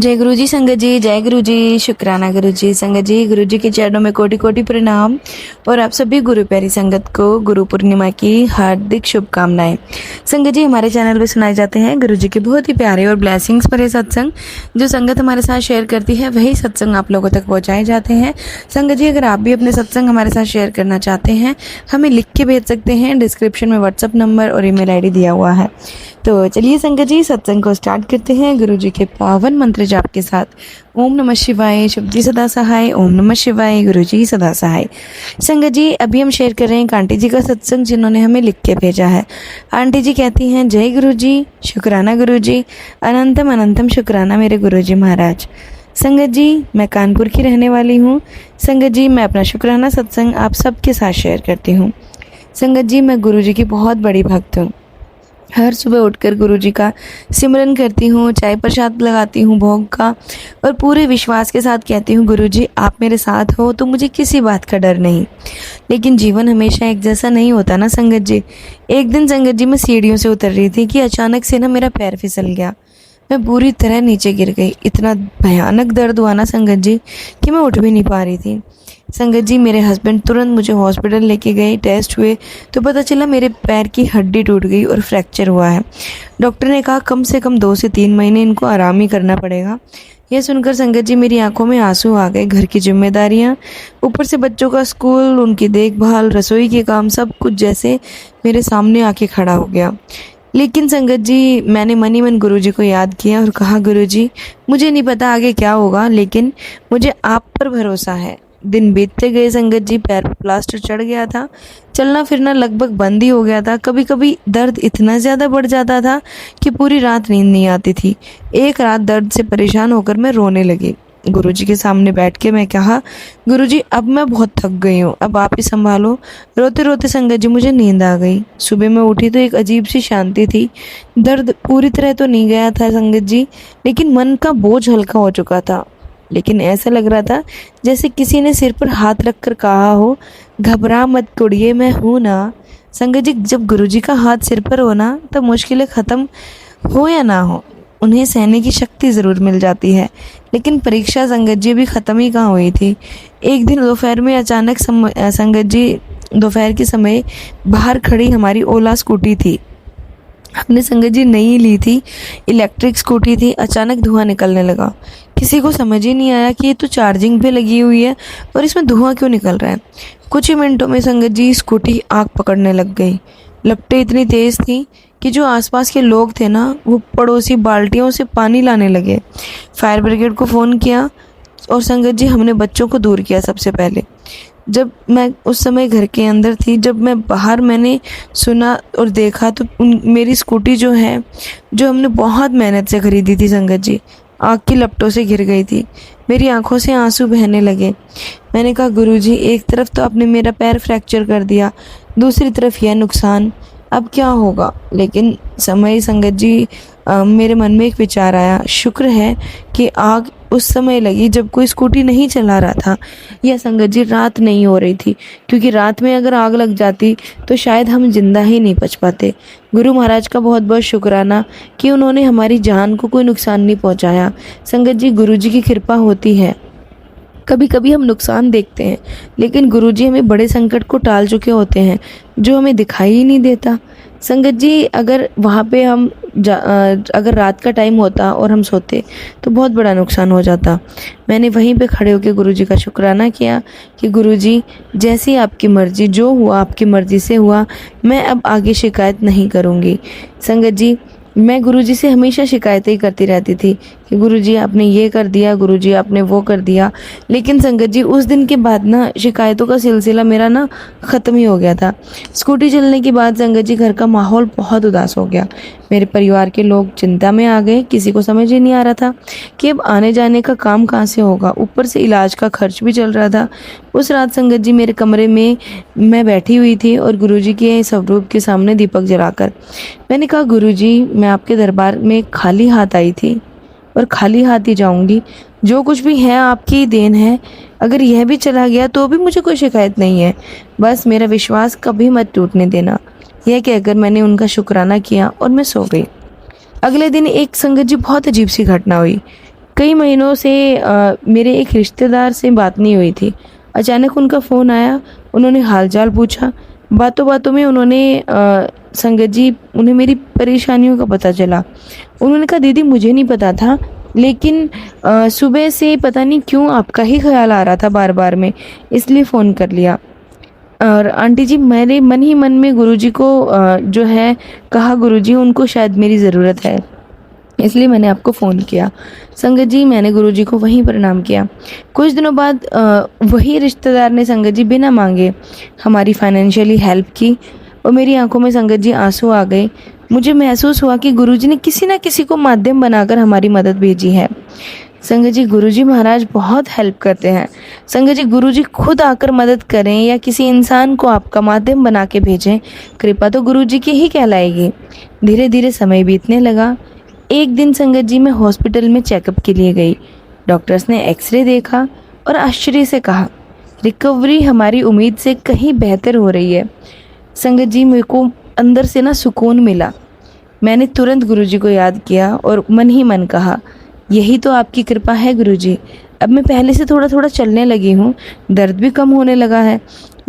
जय गुरु जी संगत जी, जय गुरु जी, शुक्राना गुरु जी संगत जी। गुरु जी के चरणों में कोटि कोटि प्रणाम और आप सभी गुरु प्यारी संगत को गुरु पूर्णिमा की हार्दिक शुभकामनाएं। संगत जी, हमारे चैनल पे सुनाए जाते हैं गुरु जी के बहुत ही प्यारे और ब्लेसिंग्स भरे सत्संग। जो संगत हमारे साथ शेयर करती है वही सत्संग आप लोगों तक पहुँचाए जाते हैं। संगत जी, अगर आप भी अपने सत्संग हमारे साथ शेयर करना चाहते हैं, हमें लिख के भेज सकते हैं। डिस्क्रिप्शन में व्हाट्सअप नंबर और ईमेल आईडी दिया हुआ है। तो चलिए संगत जी, सत्संग को स्टार्ट करते हैं गुरु जी के पावन मंत्र जाप के साथ। ओम नमः शिवाय, शिव जी सदा सहाय। ओम नमः शिवाय, गुरु जी सदा सहाय। संगत जी, अभी हम शेयर कर रहे हैं आंटी जी का सत्संग, जिन्होंने हमें लिख के भेजा है। आंटी जी कहती हैं, जय गुरु जी, शुक्राना गुरु जी, अनंतम अनंतम शुक्राना मेरे गुरु जी महाराज। संगत जी, मैं कानपुर की रहने वाली हूँ। संगत जी, मैं अपना शुक्राना सत्संग आप सबके साथ शेयर करती हूँ। संगत जी, मैं गुरु जी की बहुत बड़ी भक्त हूँ। हर सुबह उठकर गुरु जी का सिमरन करती हूँ, चाय प्रसाद लगाती हूँ भोग का, और पूरे विश्वास के साथ कहती हूँ, गुरु जी आप मेरे साथ हो तो मुझे किसी बात का डर नहीं। लेकिन जीवन हमेशा एक जैसा नहीं होता ना संगत जी। एक दिन संगत जी, मैं सीढ़ियों से उतर रही थी कि अचानक से ना मेरा पैर फिसल गया। मैं पूरी तरह नीचे गिर गई। इतना भयानक दर्द हुआ ना संगत जी कि मैं उठ भी नहीं पा रही थी। संगत जी, मेरे हस्बैंड तुरंत मुझे हॉस्पिटल लेके गए। टेस्ट हुए तो पता चला मेरे पैर की हड्डी टूट गई और फ्रैक्चर हुआ है। डॉक्टर ने कहा कम से कम 2 से 3 महीने इनको आराम ही करना पड़ेगा। यह सुनकर संगत जी, मेरी आंखों में आंसू आ गए। घर की जिम्मेदारियां, ऊपर से बच्चों का स्कूल, उनकी देखभाल, रसोई के काम, सब कुछ जैसे मेरे सामने आके खड़ा हो गया। लेकिन संगत जी, मैंने मन ही मन गुरु जी को याद किया और कहा, गुरु जी मुझे नहीं पता आगे क्या होगा, लेकिन मुझे आप पर भरोसा है। दिन बीतते गए संगत जी, पैर पर प्लास्टर चढ़ गया था। चलना फिरना लगभग बंद ही हो गया था। कभी कभी दर्द इतना ज़्यादा बढ़ जाता था कि पूरी रात नींद नहीं आती थी। एक रात दर्द से परेशान होकर मैं रोने लगी। गुरुजी के सामने बैठ के मैं कहा, गुरुजी अब मैं बहुत थक गई हूँ, अब आप ही संभालो। रोते रोते संगत जी मुझे नींद आ गई। सुबह मैं उठी तो एक अजीब सी शांति थी। दर्द पूरी तरह तो नहीं गया था संगत जी, लेकिन मन का बोझ हल्का हो चुका था। लेकिन ऐसा लग रहा था जैसे किसी ने सिर पर हाथ रखकर कहा हो, घबरा मत कुड़िए, मैं हूँ ना। संगत जी, जब गुरुजी का हाथ सिर पर हो ना, तब मुश्किलें ख़त्म हो या ना हो, उन्हें सहने की शक्ति ज़रूर मिल जाती है। लेकिन परीक्षा संगत जी भी ख़त्म ही कहाँ हुई थी। एक दिन दोपहर में अचानक संगत जी, दोपहर के समय बाहर खड़ी हमारी ओला स्कूटी थी। हमने संगत जी नई ली थी, इलेक्ट्रिक स्कूटी थी। अचानक धुआं निकलने लगा। किसी को समझ ही नहीं आया कि ये तो चार्जिंग पे लगी हुई है और इसमें धुआं क्यों निकल रहा है। कुछ ही मिनटों में संगत जी स्कूटी आग पकड़ने लग गई। लपटें इतनी तेज थी कि जो आसपास के लोग थे ना, वो पड़ोसी बाल्टियों से पानी लाने लगे। फायर ब्रिगेड को फ़ोन किया और संगत जी हमने बच्चों को दूर किया सबसे पहले। जब मैं उस समय घर के अंदर थी, जब मैं बाहर मैंने सुना और देखा तो मेरी स्कूटी जो है, जो हमने बहुत मेहनत से खरीदी थी संगत जी, आग की लपटों से घिर गई थी। मेरी आंखों से आंसू बहने लगे। मैंने कहा, गुरुजी एक तरफ तो आपने मेरा पैर फ्रैक्चर कर दिया, दूसरी तरफ यह नुकसान, अब क्या होगा। लेकिन समय संगत जी, मेरे मन में एक विचार आया, शुक्र है कि आग उस समय लगी जब कोई स्कूटी नहीं चला रहा था, या संगत जी रात नहीं हो रही थी, क्योंकि रात में अगर आग लग जाती तो शायद हम जिंदा ही नहीं बच पाते। गुरु महाराज का बहुत बहुत शुक्राना कि उन्होंने हमारी जान को कोई नुकसान नहीं पहुंचाया। संगत जी, गुरु जी की कृपा होती है। कभी कभी हम नुकसान देखते हैं, लेकिन गुरुजी हमें बड़े संकट को टाल चुके होते हैं जो हमें दिखाई ही नहीं देता। संगत जी, अगर वहाँ पे हम अगर रात का टाइम होता और हम सोते तो बहुत बड़ा नुकसान हो जाता। मैंने वहीं पे खड़े होकर गुरुजी का शुक्राना किया कि गुरुजी जैसी आपकी मर्जी, जो हुआ आपकी मर्जी से हुआ, मैं अब आगे शिकायत नहीं करूँगी। संगत जी, मैं गुरुजी से हमेशा शिकायतें ही करती रहती थी कि गुरुजी आपने ये कर दिया, गुरुजी आपने वो कर दिया। लेकिन संगत जी, उस दिन के बाद ना शिकायतों का सिलसिला मेरा ना ख़त्म ही हो गया था। स्कूटी चलने के बाद संगत जी घर का माहौल बहुत उदास हो गया। मेरे परिवार के लोग चिंता में आ गए। किसी को समझ ही नहीं आ रहा था कि अब आने जाने का काम कहाँ से होगा। ऊपर से इलाज का खर्च भी चल रहा था। उस रात संगत जी मेरे कमरे में मैं बैठी हुई थी और गुरुजी के स्वरूप के सामने दीपक जलाकर मैंने कहा, गुरुजी मैं आपके दरबार में खाली हाथ आई थी और खाली हाथ ही जाऊंगी। जो कुछ भी है आपकी ही देन है। अगर यह भी चला गया तो भी मुझे कोई शिकायत नहीं है। बस मेरा विश्वास कभी मत टूटने देना। यह कहकर मैंने उनका शुक्राना किया और मैं सो गई। अगले दिन एक संगत जी बहुत अजीब सी घटना हुई। कई महीनों से मेरे एक रिश्तेदार से बात नहीं हुई थी। अचानक उनका फ़ोन आया, उन्होंने हालचाल पूछा। बातों बातों में संगत जी उन्हें मेरी परेशानियों का पता चला। उन्होंने कहा, दीदी मुझे नहीं पता था, लेकिन सुबह से पता नहीं क्यों आपका ही ख्याल आ रहा था बार बार में, इसलिए फ़ोन कर लिया। और आंटी जी, मेरे मन ही मन में गुरुजी को जो है कहा, गुरुजी उनको शायद मेरी ज़रूरत है, इसलिए मैंने आपको फ़ोन किया। संगत जी, मैंने गुरुजी को वहीं प्रणाम किया। कुछ दिनों बाद वही रिश्तेदार ने संगत जी बिना मांगे हमारी फाइनेंशियली हेल्प की और मेरी आंखों में संगत जी आंसू आ गए। मुझे महसूस हुआ कि गुरुजी ने किसी न किसी को माध्यम बनाकर हमारी मदद भेजी है। संगत जी, गुरुजी महाराज बहुत हेल्प करते हैं। संगत जी, गुरुजी खुद आकर मदद करें या किसी इंसान को आपका माध्यम बना के भेजें, कृपा तो गुरुजी की ही कहलाएगी। धीरे धीरे समय बीतने लगा। एक दिन संगत जी मैं हॉस्पिटल में चेकअप के लिए गई। डॉक्टर्स ने एक्सरे देखा और आश्चर्य से कहा, रिकवरी हमारी उम्मीद से कहीं बेहतर हो रही है। संगत जी, मेरे को अंदर से ना सुकून मिला। मैंने तुरंत गुरुजी को याद किया और मन ही मन कहा, यही तो आपकी कृपा है गुरुजी। अब मैं पहले से थोड़ा थोड़ा चलने लगी हूँ, दर्द भी कम होने लगा है।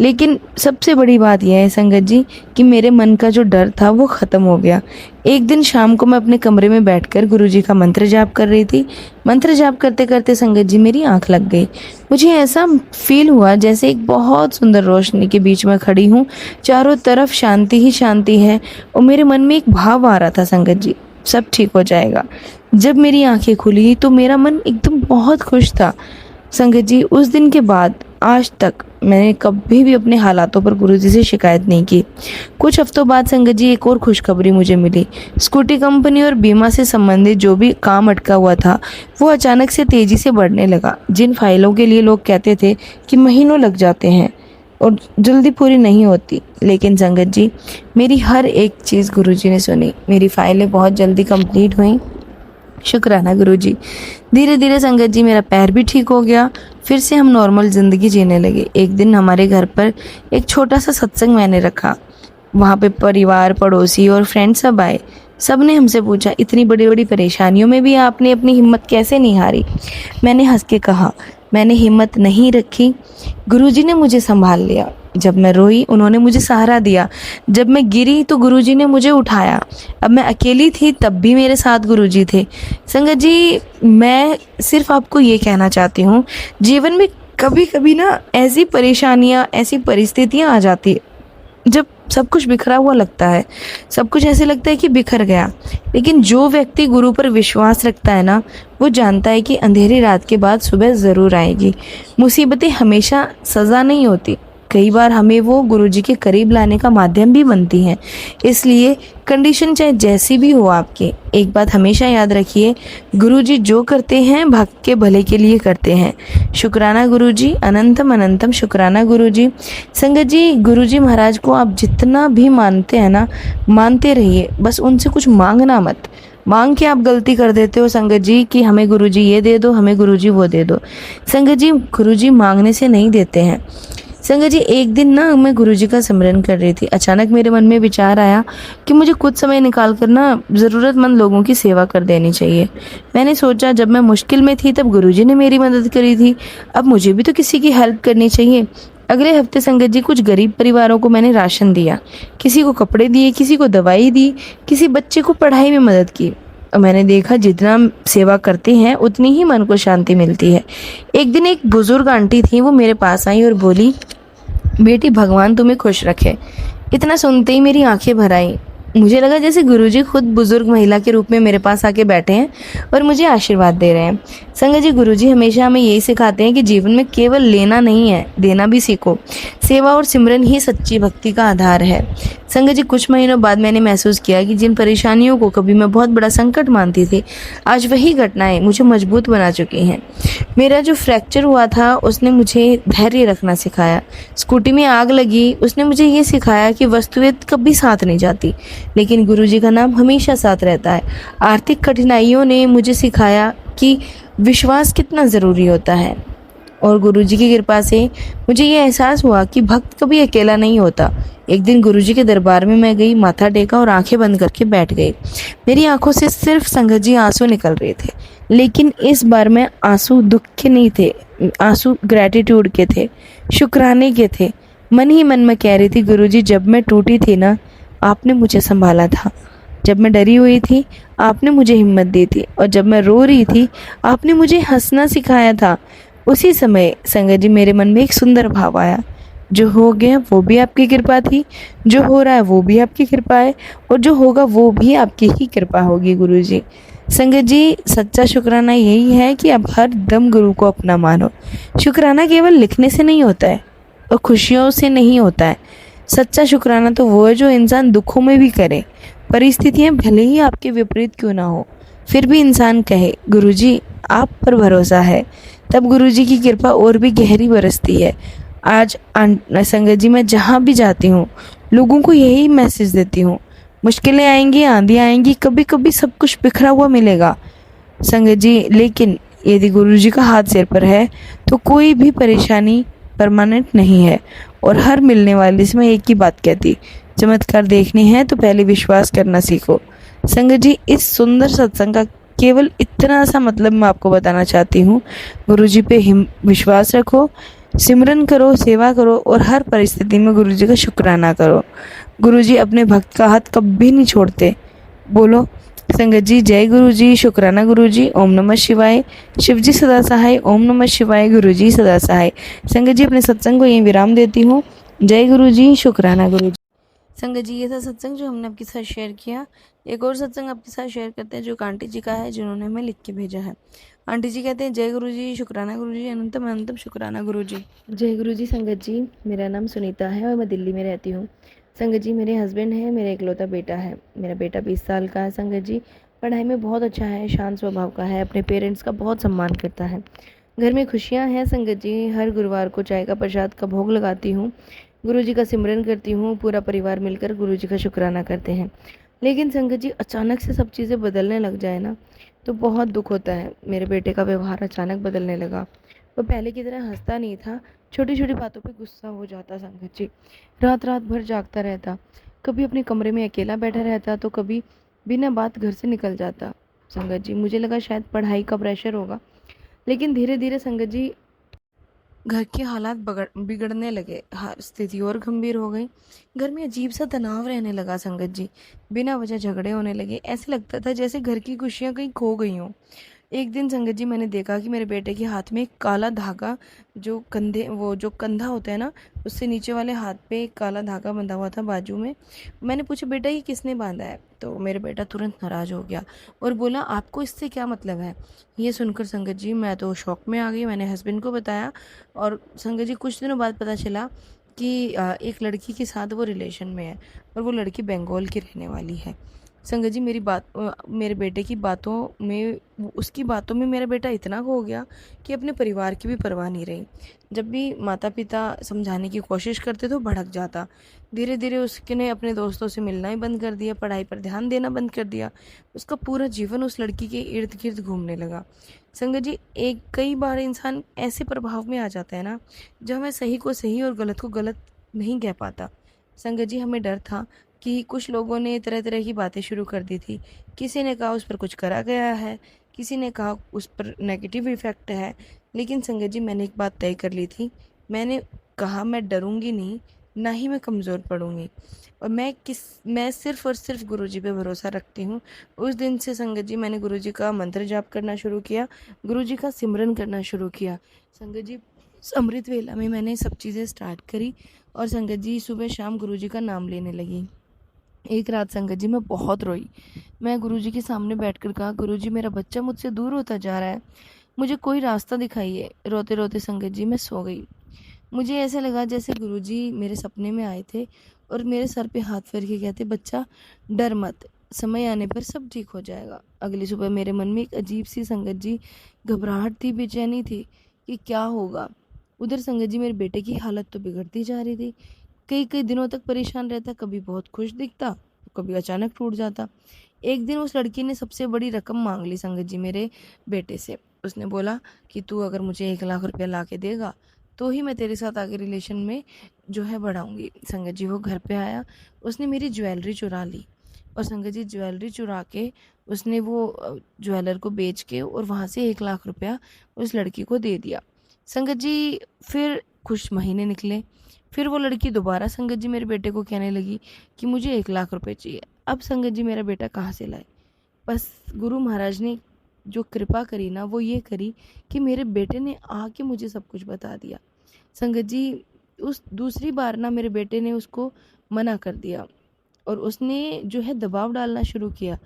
लेकिन सबसे बड़ी बात यह है संगत जी कि मेरे मन का जो डर था वो ख़त्म हो गया। एक दिन शाम को मैं अपने कमरे में बैठकर गुरुजी का मंत्र जाप कर रही थी। मंत्र जाप करते करते संगत जी मेरी आंख लग गई। मुझे ऐसा फील हुआ जैसे एक बहुत सुंदर रोशनी के बीच में खड़ी हूँ, चारों तरफ शांति ही शांति है और मेरे मन में एक भाव आ रहा था, संगत जी सब ठीक हो जाएगा। जब मेरी आंखें खुली तो मेरा मन एकदम बहुत खुश था। संगत जी, उस दिन के बाद आज तक मैंने कभी भी अपने हालातों पर गुरुजी से शिकायत नहीं की। कुछ हफ्तों बाद संगत जी एक और खुशखबरी मुझे मिली। स्कूटी कंपनी और बीमा से संबंधित जो भी काम अटका हुआ था वो अचानक से तेजी से बढ़ने लगा। जिन फाइलों के लिए लोग कहते थे कि महीनों लग जाते हैं और जल्दी पूरी नहीं होती, लेकिन संगत जी मेरी हर एक चीज़ गुरुजी ने सुनी। मेरी फाइलें बहुत जल्दी कंप्लीट हुई। शुक्राना गुरुजी। धीरे धीरे संगत जी मेरा पैर भी ठीक हो गया। फिर से हम नॉर्मल ज़िंदगी जीने लगे। एक दिन हमारे घर पर एक छोटा सा सत्संग मैंने रखा। वहाँ पे परिवार, पड़ोसी और फ्रेंड सब आए। सब ने हमसे पूछा, इतनी बड़ी बड़ी परेशानियों में भी आपने अपनी हिम्मत कैसे नहीं हारी? मैंने हंस के कहा, मैंने हिम्मत नहीं रखी, गुरुजी ने मुझे संभाल लिया। जब मैं रोई उन्होंने मुझे सहारा दिया, जब मैं गिरी तो गुरुजी ने मुझे उठाया। अब मैं अकेली थी तब भी मेरे साथ गुरुजी थे। संगत जी, मैं सिर्फ आपको ये कहना चाहती हूँ, जीवन में कभी कभी ना ऐसी परेशानियाँ, ऐसी परिस्थितियाँ आ जाती है जब सब कुछ बिखरा हुआ लगता है, सब कुछ ऐसे लगता है कि बिखर गया। लेकिन जो व्यक्ति गुरु पर विश्वास रखता है ना, वो जानता है कि अंधेरी रात के बाद सुबह ज़रूर आएगी। मुसीबतें हमेशा सज़ा नहीं होती, कई बार हमें वो गुरुजी के करीब लाने का माध्यम भी बनती हैं। इसलिए कंडीशन चाहे जैसी भी हो आपकी, एक बात हमेशा याद रखिए, गुरुजी जो करते हैं भक्त के भले के लिए करते हैं। शुक्राना गुरुजी, अनंतम अनंतम शुक्राना गुरुजी। संगत जी, गुरुजी महाराज को आप जितना भी मानते हैं ना, मानते रहिए, बस उनसे कुछ मांगना मत। मांग के आप गलती कर देते हो संगत जी कि हमें गुरुजी ये दे दो, हमें गुरुजी वो दे दो। संगत जी, गुरुजी मांगने से नहीं देते हैं। संगत जी, एक दिन ना मैं गुरुजी का सिमरन कर रही थी। अचानक मेरे मन में विचार आया कि मुझे कुछ समय निकाल कर ना ज़रूरतमंद लोगों की सेवा कर देनी चाहिए। मैंने सोचा, जब मैं मुश्किल में थी तब गुरुजी ने मेरी मदद करी थी, अब मुझे भी तो किसी की हेल्प करनी चाहिए। अगले हफ्ते संगत जी कुछ गरीब परिवारों को मैंने राशन दिया, किसी को कपड़े दिए, किसी को दवाई दी, किसी बच्चे को पढ़ाई में मदद की। और मैंने देखा जितना सेवा करते हैं उतनी ही मन को शांति मिलती है। एक दिन एक बुजुर्ग आंटी थी, वो मेरे पास आई और बोली, बेटी भगवान तुम्हें खुश रखे। इतना सुनते ही मेरी आंखें भर आई। मुझे लगा जैसे गुरुजी खुद बुजुर्ग महिला के रूप में मेरे पास आके बैठे हैं और मुझे आशीर्वाद दे रहे हैं। संगत जी, गुरुजी हमेशा हमें यही सिखाते हैं कि जीवन में केवल लेना नहीं है, देना भी सीखो। सेवा और सिमरन ही सच्ची भक्ति का आधार है। संगत जी, कुछ महीनों बाद मैंने महसूस किया कि जिन परेशानियों को कभी मैं बहुत बड़ा संकट मानती थी, आज वही घटनाएं मुझे मजबूत बना चुकी हैं। मेरा जो फ्रैक्चर हुआ था उसने मुझे धैर्य रखना सिखाया। स्कूटी में आग लगी, उसने मुझे ये सिखाया कि वस्तुएं कभी साथ नहीं जाती, लेकिन गुरुजी का नाम हमेशा साथ रहता है। आर्थिक कठिनाइयों ने मुझे सिखाया कि विश्वास कितना ज़रूरी होता है, और गुरुजी की कृपा से मुझे ये एहसास हुआ कि भक्त कभी अकेला नहीं होता। एक दिन गुरुजी के दरबार में मैं गई, माथा टेका और आंखें बंद करके बैठ गई। मेरी आंखों से सिर्फ संगत जी आंसू निकल रहे थे, लेकिन इस बार में आंसू दुख के नहीं थे, आंसू ग्रैटिट्यूड के थे, शुक्राने के थे। मन ही मन में कह रही थी, गुरुजी जब मैं टूटी थी ना, आपने मुझे संभाला था। जब मैं डरी हुई थी, आपने मुझे हिम्मत दी थी। और जब मैं रो रही थी, आपने मुझे हंसना सिखाया था। उसी समय संगत जी मेरे मन में एक सुंदर भाव आया, जो हो गया वो भी आपकी कृपा थी, जो हो रहा है वो भी आपकी कृपा है, और जो होगा वो भी आपकी ही कृपा होगी गुरुजी। संगत जी सच्चा शुक्राना यही है कि आप हर दम गुरु को अपना मानो। शुक्राना केवल लिखने से नहीं होता है और खुशियों से नहीं होता है। सच्चा शुक्राना तो वो है जो इंसान दुखों में भी करे। परिस्थितियां भले ही आपके विपरीत क्यों ना हो, फिर भी इंसान कहे गुरुजी आप पर भरोसा है, तब गुरुजी की कृपा और भी गहरी बरसती है। आज संगत जी मैं जहाँ भी जाती हूँ, लोगों को यही मैसेज देती हूँ, मुश्किलें आएंगी, आंधी आएंगी, कभी कभी सब कुछ बिखरा हुआ मिलेगा संगत जी, लेकिन यदि गुरु जी का हाथ सिर पर है तो कोई भी परेशानी परमानेंट नहीं है। और हर मिलने वाले से मैं एक ही बात कहती, चमत्कार देखने हैं तो पहले विश्वास करना सीखो। संगत जी इस सुंदर सत्संग का केवल इतना सा मतलब मैं आपको बताना चाहती हूँ, गुरु जी पे विश्वास रखो, सिमरन करो, सेवा करो और हर परिस्थिति में गुरु जी का शुक्राना करो। गुरु जी अपने भक्त का हाथ कभी नहीं छोड़ते। बोलो संगत जी जय गुरु जी, शुक्राना गुरु जी, ओम नमः शिवाय, शिव जी सदा सहाय, ओम नमः शिवाय, गुरु जी सदा सहाय। संगत जी अपने सत्संग को यहीं विराम देती हूँ। जय गुरु जी, शुक्राना गुरु जी। संगत जी ये था सत्संग जो हमने आपके साथ शेयर किया। एक और सत्संग आपके साथ शेयर करते हैं जो आंटी जी का है, जिन्होंने हमें लिख के भेजा है। आंटी जी कहते हैं, जय गुरु जी, शुक्राना गुरु जी, अनंतम अनंतम शुक्राना गुरु जी। जय गुरु जी। संगत जी मेरा नाम सुनीता है और मैं दिल्ली में रहती हूँ। संगत जी मेरे हस्बैंड हैं, मेरा इकलौता बेटा है। मेरा बेटा 20 साल का है। संगत जी पढ़ाई में बहुत अच्छा है, शांत स्वभाव का है, अपने पेरेंट्स का बहुत सम्मान करता है। घर में खुशियाँ हैं। संगत जी हर गुरुवार को चाय का प्रसाद का भोग लगाती हूँ, गुरु जी का सिमरन करती हूँ, पूरा परिवार मिलकर गुरु जी का शुक्राना करते हैं। लेकिन संगत जी अचानक से सब चीज़ें बदलने लग जाए ना, तो बहुत दुख होता है। मेरे बेटे का व्यवहार अचानक बदलने लगा। वो पहले की तरह हंसता नहीं था, छोटी छोटी बातों पे गुस्सा हो जाता। संगत जी रात रात भर जागता रहता, कभी अपने कमरे में अकेला बैठा रहता तो कभी बिना बात घर से निकल जाता। संगत जी मुझे लगा शायद पढ़ाई का प्रेशर होगा, लेकिन धीरे धीरे संगत जी घर के हालात बिगड़ने लगे, हर स्थिति और गंभीर हो गई। घर में अजीब सा तनाव रहने लगा। संगत जी बिना वजह झगड़े होने लगे, ऐसे लगता था जैसे घर की खुशियाँ कहीं खो गई हों। एक दिन संगत जी मैंने देखा कि मेरे बेटे के हाथ में एक काला धागा, जो कंधे वो जो कंधा होता है ना, उससे नीचे वाले हाथ पे एक काला धागा बंधा हुआ था बाजू में। मैंने पूछा, बेटा ये किसने बांधा है? तो मेरे बेटा तुरंत नाराज हो गया और बोला, आपको इससे क्या मतलब है? ये सुनकर संगत जी मैं तो शौक में आ गई। मैंने हस्बैंड को बताया और संगत जी कुछ दिनों बाद पता चला कि एक लड़की के साथ वो रिलेशन में है और वो लड़की बंगाल की रहने वाली है। संगत जी मेरे बेटे की बातों में, उसकी बातों में मेरा बेटा इतना खो गया कि अपने परिवार की भी परवाह नहीं रही। जब भी माता पिता समझाने की कोशिश करते तो भड़क जाता। धीरे धीरे उसने अपने दोस्तों से मिलना ही बंद कर दिया, पढ़ाई पर ध्यान देना बंद कर दिया। उसका पूरा जीवन उस लड़की के इर्द गिर्द घूमने लगा। संगत जी कई बार इंसान ऐसे प्रभाव में आ जाता है ना, जब हमें सही को सही और गलत को गलत नहीं कह पाता। संगत जी हमें डर था कि कुछ लोगों ने तरह तरह की बातें शुरू कर दी थी। किसी ने कहा उस पर कुछ करा गया है, किसी ने कहा उस पर नेगेटिव इफ़ेक्ट है। लेकिन संगत जी मैंने एक बात तय कर ली थी। मैंने कहा मैं डरूंगी नहीं, ना ही मैं कमज़ोर पड़ूंगी, और मैं सिर्फ़ और सिर्फ गुरुजी पे भरोसा रखती हूँ। उस दिन से संगत जी मैंने गुरुजी का मंत्र जाप करना शुरू किया, गुरुजी का सिमरन करना शुरू किया। संगत जी अमृत वेला में मैंने सब चीज़ें स्टार्ट करी और संगत जी सुबह शाम गुरुजी का नाम लेने लगी। एक रात संगत जी मैं बहुत रोई। मैं गुरुजी के सामने बैठकर कहा, गुरुजी मेरा बच्चा मुझसे दूर होता जा रहा है, मुझे कोई रास्ता दिखाइए। रोते रोते संगत जी मैं सो गई। मुझे ऐसे लगा जैसे गुरुजी मेरे सपने में आए थे और मेरे सर पे हाथ फेर के कहते, बच्चा डर मत, समय आने पर सब ठीक हो जाएगा। अगली सुबह मेरे मन में एक अजीब सी संगत जी घबराहट थी, बेचैनी थी कि क्या होगा। उधर संगत जी मेरे बेटे की हालत तो बिगड़ती जा रही थी। कई कई दिनों तक परेशान रहता, कभी बहुत खुश दिखता तो कभी अचानक टूट जाता। एक दिन उस लड़की ने सबसे बड़ी रकम मांग ली संगत जी मेरे बेटे से। उसने बोला कि तू अगर मुझे 1 लाख रुपया ला के देगा तो ही मैं तेरे साथ आगे रिलेशन में जो है बढ़ाऊंगी। संगत जी वो घर पे आया, उसने मेरी ज्वेलरी चुरा ली। और संगत जी ज्वेलरी चुरा के उसने वो ज्वेलर को बेच के और वहाँ से 1 लाख रुपया उस लड़की को दे दिया। संगत जी फिर कुछ महीने निकले, फिर वो लड़की दोबारा संगत जी मेरे बेटे को कहने लगी कि मुझे 1 लाख रुपए चाहिए। अब संगत जी मेरा बेटा कहाँ से लाए? बस गुरु महाराज ने जो कृपा करी ना वो ये करी कि मेरे बेटे ने आके मुझे सब कुछ बता दिया। संगत जी उस दूसरी बार ना मेरे बेटे ने उसको मना कर दिया और उसने जो है दबाव डालना शुरू किया।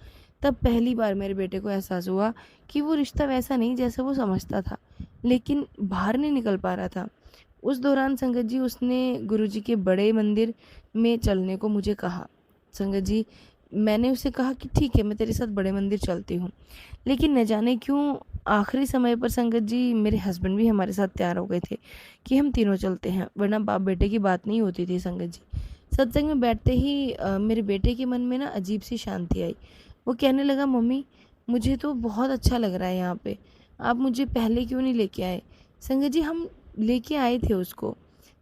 तब पहली बार मेरे बेटे को एहसास हुआ कि वो रिश्ता वैसा नहीं जैसा वो समझता था, लेकिन बाहर नहीं निकल पा रहा था। उस दौरान संगत जी उसने गुरुजी के बड़े मंदिर में चलने को मुझे कहा। संगत जी मैंने उसे कहा कि ठीक है, मैं तेरे साथ बड़े मंदिर चलती हूँ। लेकिन न जाने क्यों आखिरी समय पर संगत जी मेरे हस्बैंड भी हमारे साथ तैयार हो गए थे कि हम तीनों चलते हैं, वरना बाप बेटे की बात नहीं होती थी। संगत जी सत्संग में बैठते ही मेरे बेटे के मन में ना अजीब सी शांति आई। वो कहने लगा, मम्मी मुझे तो बहुत अच्छा लग रहा है यहाँ पे, आप मुझे पहले क्यों नहीं लेके आए? संगत जी हम लेके आए थे उसको,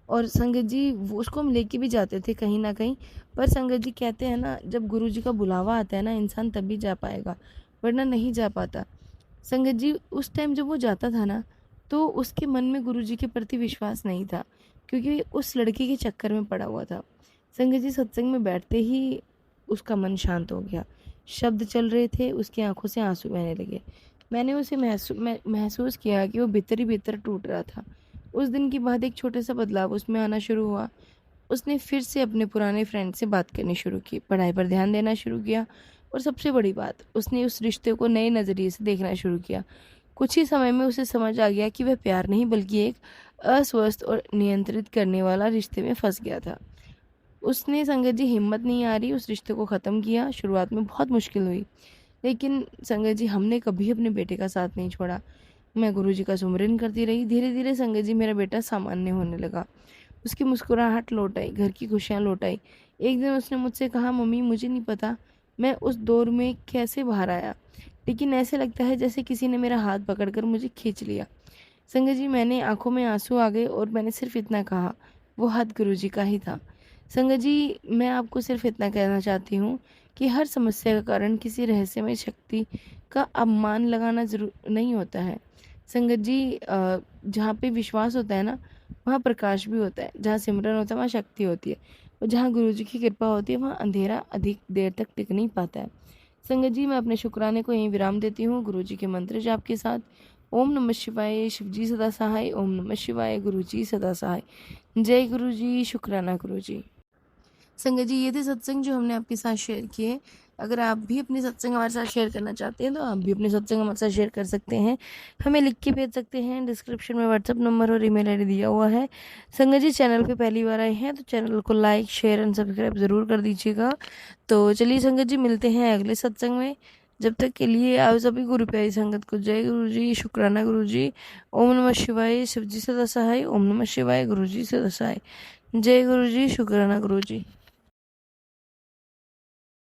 और संगत जी वो उसको हम लेके भी जाते थे कहीं ना कहीं, पर संगत जी कहते हैं ना जब गुरु जी का बुलावा आता है ना इंसान तभी जा पाएगा, वरना नहीं जा पाता। संगत जी उस टाइम जब वो जाता था ना तो उसके मन में गुरु जी के प्रति विश्वास नहीं था, क्योंकि उस लड़की के चक्कर में पड़ा हुआ था। संगत जी सत्संग में बैठते ही उसका मन शांत हो गया, शब्द चल रहे थे, उसकी आंखों से आंसू बहने लगे। मैंने उसे महसूस किया कि वो भीतर ही भीतर टूट रहा था। उस दिन के बाद एक छोटा सा बदलाव उसमें आना शुरू हुआ। उसने फिर से अपने पुराने फ्रेंड से बात करनी शुरू की, पढ़ाई पर ध्यान देना शुरू किया, और सबसे बड़ी बात उसने उस रिश्ते को नए नज़रिए से देखना शुरू किया। कुछ ही समय में उसे समझ आ गया कि वह प्यार नहीं बल्कि एक अस्वस्थ और नियंत्रित करने वाला रिश्ते में फंस गया था। उसने संगत जी हिम्मत नहीं आ रही उस रिश्ते को ख़त्म किया। शुरुआत में बहुत मुश्किल हुई, लेकिन संगत जी हमने कभी अपने बेटे का साथ नहीं छोड़ा। मैं गुरुजी का सुमिरन करती रही। धीरे धीरे संगत जी मेरा बेटा सामान्य होने लगा, उसकी मुस्कुराहट लौट आई, घर की खुशियाँ लौट आई। एक दिन उसने मुझसे कहा, मम्मी मुझे नहीं पता मैं उस दौर में कैसे बाहर आया, लेकिन ऐसे लगता है जैसे किसी ने मेरा हाथ पकड़कर मुझे खींच लिया। संगत जी मैंने आंखों में आंसू आ गए और मैंने सिर्फ इतना कहा, वो हाथ गुरुजी का ही था। संगत जी मैं आपको सिर्फ इतना कहना चाहती हूँ कि हर समस्या का कारण किसी रहस्यमय शक्ति का अपमान लगाना जरूर नहीं होता है। संगत जी जहाँ पे विश्वास होता है ना वहाँ प्रकाश भी होता है, जहाँ सिमरन होता है वहाँ शक्ति होती है, और जहाँ गुरु जी की कृपा होती है वहाँ अंधेरा अधिक देर तक टिक नहीं पाता है। संगत जी मैं अपने शुक्राने को यहीं विराम देती हूँ गुरु जी के मंत्र जाप के साथ। ओम नमः शिवाय, शिव जी सदा सहाय। ओम नमः शिवाय, गुरु जी सदा सहाय। जय गुरु जी, शुक्राना गुरु जी। संगत जी ये थे सत्संग जो हमने आपके साथ शेयर किए। अगर आप भी अपने सत्संग हमारे साथ शेयर करना चाहते हैं तो आप भी अपने सत्संग हमारे साथ शेयर कर सकते हैं, हमें लिख के भेज सकते हैं। डिस्क्रिप्शन में व्हाट्सअप नंबर और ईमेल आईडी दिया हुआ है। संगत जी चैनल पे पहली बार आए हैं तो चैनल को लाइक शेयर एंड सब्सक्राइब ज़रूर कर दीजिएगा। तो चलिए संगत जी मिलते हैं अगले सत्संग में। जब तक के लिए आप सभी गुरु प्यारी संगत को जय गुरु जी, शुक्राना गुरु जी। ओम नमः शिवाय, शिव जी सदा सहाय। ओम नमः शिवाय, गुरु जी सदा सहाय। जय गुरु जी, शुक्राना गुरु जी।